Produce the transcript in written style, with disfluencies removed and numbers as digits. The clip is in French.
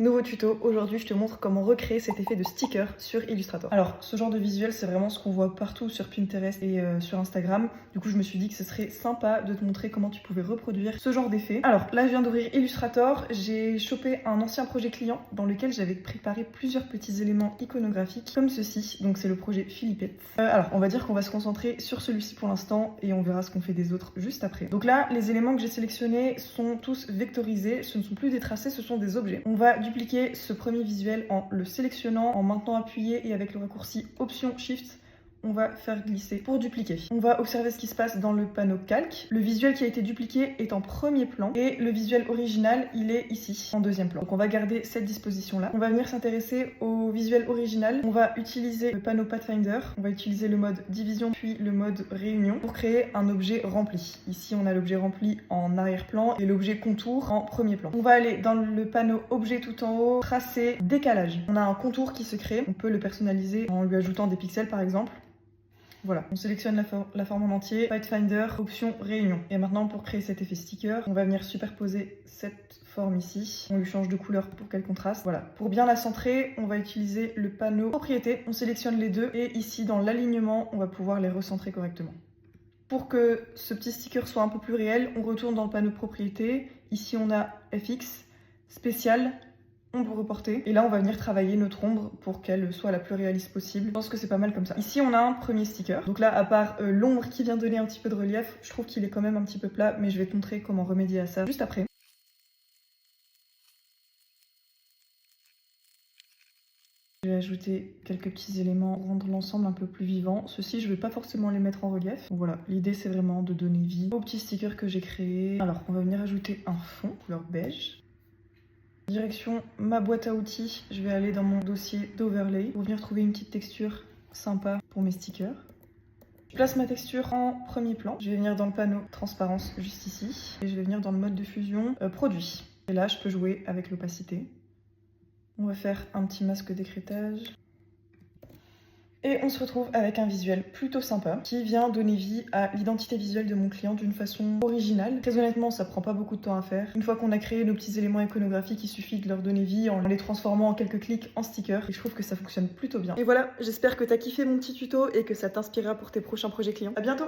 Nouveau tuto, aujourd'hui je te montre comment recréer cet effet de sticker sur Illustrator. Alors ce genre de visuel c'est vraiment ce qu'on voit partout sur Pinterest et sur Instagram. Du coup je me suis dit que ce serait sympa de te montrer comment tu pouvais reproduire ce genre d'effet. Alors là je viens d'ouvrir Illustrator, j'ai chopé un ancien projet client dans lequel j'avais préparé plusieurs petits éléments iconographiques comme ceci. Donc c'est le projet Philippette. Alors on va dire qu'on va se concentrer sur celui-ci pour l'instant et on verra ce qu'on fait des autres juste après. Donc là les éléments que j'ai sélectionnés sont tous vectorisés, ce ne sont plus des tracés, ce sont des objets. On va dupliquer ce premier visuel en le sélectionnant, en maintenant appuyé et avec le raccourci Option Shift. On va faire glisser pour dupliquer. On va observer ce qui se passe dans le panneau calque. Le visuel qui a été dupliqué est en premier plan et le visuel original, il est ici, en deuxième plan. Donc on va garder cette disposition-là. On va venir s'intéresser au visuel original. On va utiliser le panneau Pathfinder. On va utiliser le mode division puis le mode réunion pour créer un objet rempli. Ici, on a l'objet rempli en arrière-plan et l'objet contour en premier plan. On va aller dans le panneau objet tout en haut, tracer, décalage. On a un contour qui se crée. On peut le personnaliser en lui ajoutant des pixels par exemple. Voilà, on sélectionne la forme en entier, Pathfinder, option réunion. Et maintenant pour créer cet effet sticker, on va venir superposer cette forme ici. On lui change de couleur pour qu'elle contraste. Voilà, pour bien la centrer, on va utiliser le panneau propriété. On sélectionne les deux et ici dans l'alignement, on va pouvoir les recentrer correctement. Pour que ce petit sticker soit un peu plus réel, on retourne dans le panneau propriété. Ici on a FX, spécial, ombre reportée. Et là, on va venir travailler notre ombre pour qu'elle soit la plus réaliste possible. Je pense que c'est pas mal comme ça. Ici, on a un premier sticker. Donc là, à part l'ombre qui vient donner un petit peu de relief, je trouve qu'il est quand même un petit peu plat, mais je vais te montrer comment remédier à ça juste après. Je vais ajouter quelques petits éléments pour rendre l'ensemble un peu plus vivant. Ceux-ci, je ne vais pas forcément les mettre en relief. Donc voilà, l'idée c'est vraiment de donner vie au petit sticker que j'ai créé. Alors, on va venir ajouter un fond couleur beige. Direction ma boîte à outils, je vais aller dans mon dossier d'overlay pour venir trouver une petite texture sympa pour mes stickers. Je place ma texture en premier plan, je vais venir dans le panneau transparence juste ici et je vais venir dans le mode de fusion produit. Et là je peux jouer avec l'opacité. On va faire un petit masque d'écrêtage. Et on se retrouve avec un visuel plutôt sympa qui vient donner vie à l'identité visuelle de mon client d'une façon originale. Très honnêtement, ça prend pas beaucoup de temps à faire. Une fois qu'on a créé nos petits éléments iconographiques, il suffit de leur donner vie en les transformant en quelques clics en stickers. Et je trouve que ça fonctionne plutôt bien. Et voilà, j'espère que t'as kiffé mon petit tuto et que ça t'inspirera pour tes prochains projets clients. À bientôt!